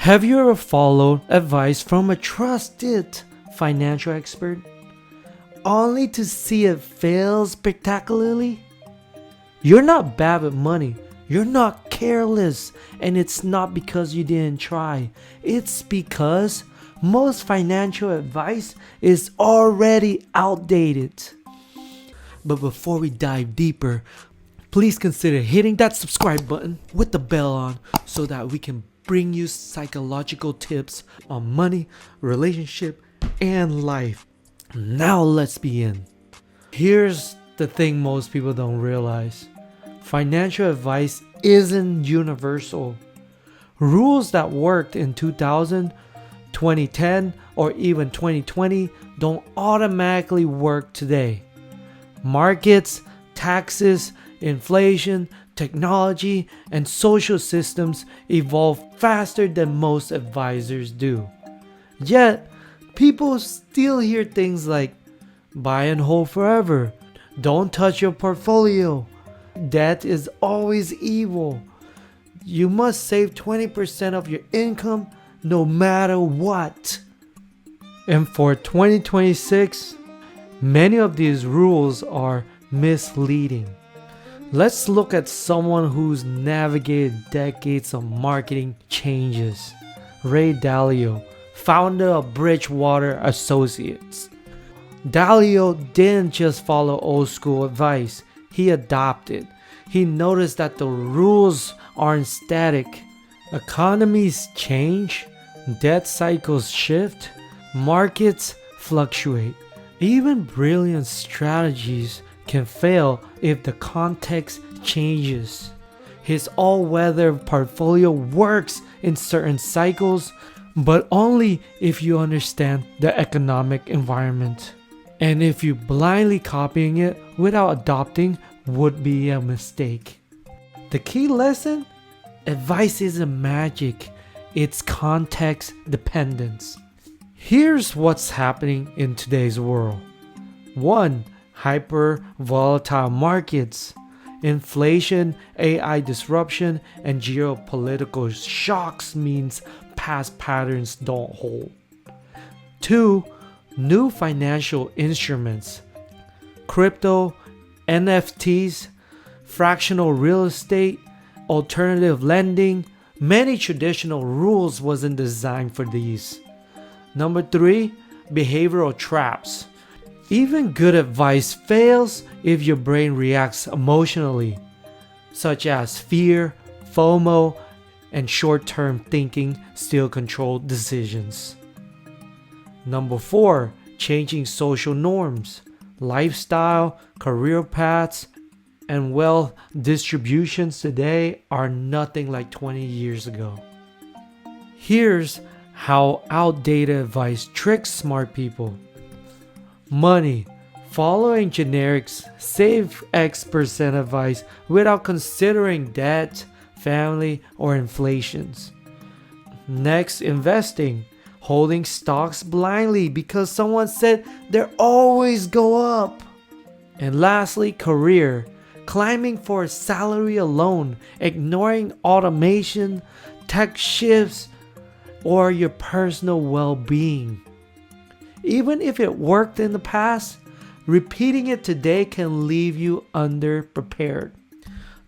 Have you ever followed advice from a trusted financial expert only to see it fail spectacularly? You're not bad with money. You're not careless. And it's not because you didn't try. It's because most financial advice is already outdated. But before we dive deeper, please consider hitting that subscribe button with the bell on so that we can bring you psychological tips on money, relationship, and life. Now let's begin. Here's the thing most people don't realize. Financial advice isn't universal. Rules that worked in 2000, 2010, or even 2020 don't automatically work today. Markets, taxes, inflation, technology, and social systems evolve faster than most advisors do. Yet, people still hear things like buy and hold forever, don't touch your portfolio, debt is always evil, you must save 20% of your income no matter what. And for 2026, many of these rules are misleading. Let's look at someone who's navigated decades of marketing changes. Ray Dalio, founder of Bridgewater Associates. Dalio didn't just follow old school advice, he adopted. He noticed that the rules aren't static. Economies change, debt cycles shift, markets fluctuate. Even brilliant strategies can fail if the context changes. His all-weather portfolio works in certain cycles, but only if you understand the economic environment. And if you blindly copying it without adopting would be a mistake. The key lesson? Advice isn't magic, it's context dependence. Here's what's happening in today's world. 1. Hyper volatile markets. Inflation, AI disruption, and geopolitical shocks means past patterns don't hold. 2. New financial instruments. Crypto, NFTs, fractional real estate, alternative lending. Many traditional rules wasn't designed for these. Number 3, behavioral traps. Even good advice fails if your brain reacts emotionally, such as fear, FOMO, and short-term thinking still control decisions. Number 4, changing social norms. Lifestyle, career paths, and wealth distributions today are nothing like 20 years ago. Here's how outdated advice tricks smart people. Money. Following generics, save X% advice without considering debt, family, or inflations. Next, investing. Holding stocks blindly because someone said they'll always go up. And lastly, career. Climbing for a salary alone, ignoring automation, tech shifts, or your personal well-being. Even if it worked in the past, repeating it today can leave you underprepared.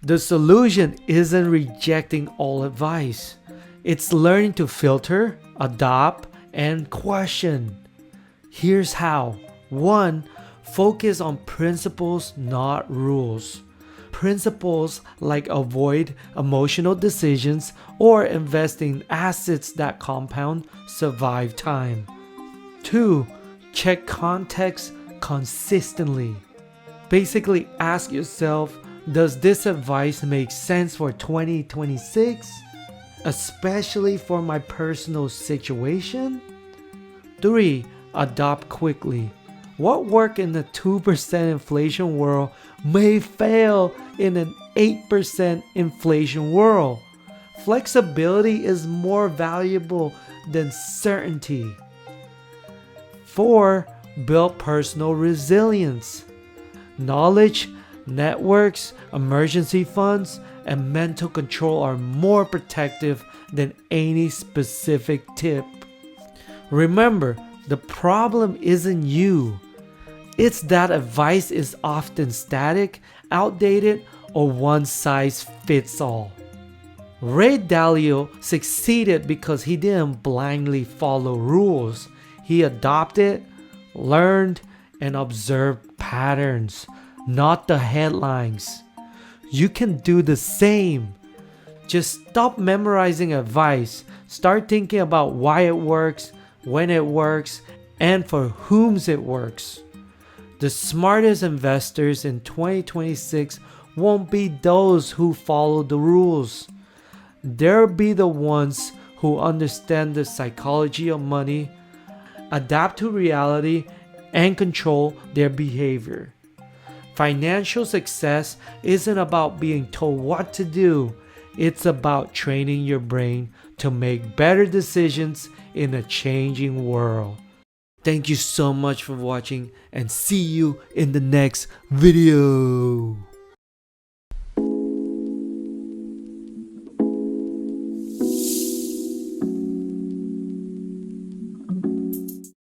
The solution isn't rejecting all advice. It's learning to filter, adopt, and question. Here's how. 1. Focus on principles, not rules. Principles like avoid emotional decisions or invest in assets that compound, survive time. 2. Check context consistently. Basically ask yourself, does this advice make sense for 2026? Especially for my personal situation? 3. Adopt quickly. What worked in the 2% inflation world may fail in an 8% inflation world. Flexibility is more valuable than certainty. 4. Build personal resilience. Knowledge, networks, emergency funds, and mental control are more protective than any specific tip. Remember, the problem isn't you. It's that advice is often static, outdated, or one size fits all. Ray Dalio succeeded because he didn't blindly follow rules. He adopted, learned, and observed patterns, not the headlines. You can do the same. Just stop memorizing advice. Start thinking about why it works, when it works, and for whom it works. The smartest investors in 2026 won't be those who follow the rules. They'll be the ones who understand the psychology of money, adapt to reality, and control their behavior. Financial success isn't about being told what to do. It's about training your brain to make better decisions in a changing world. Thank you so much for watching and see you in the next video.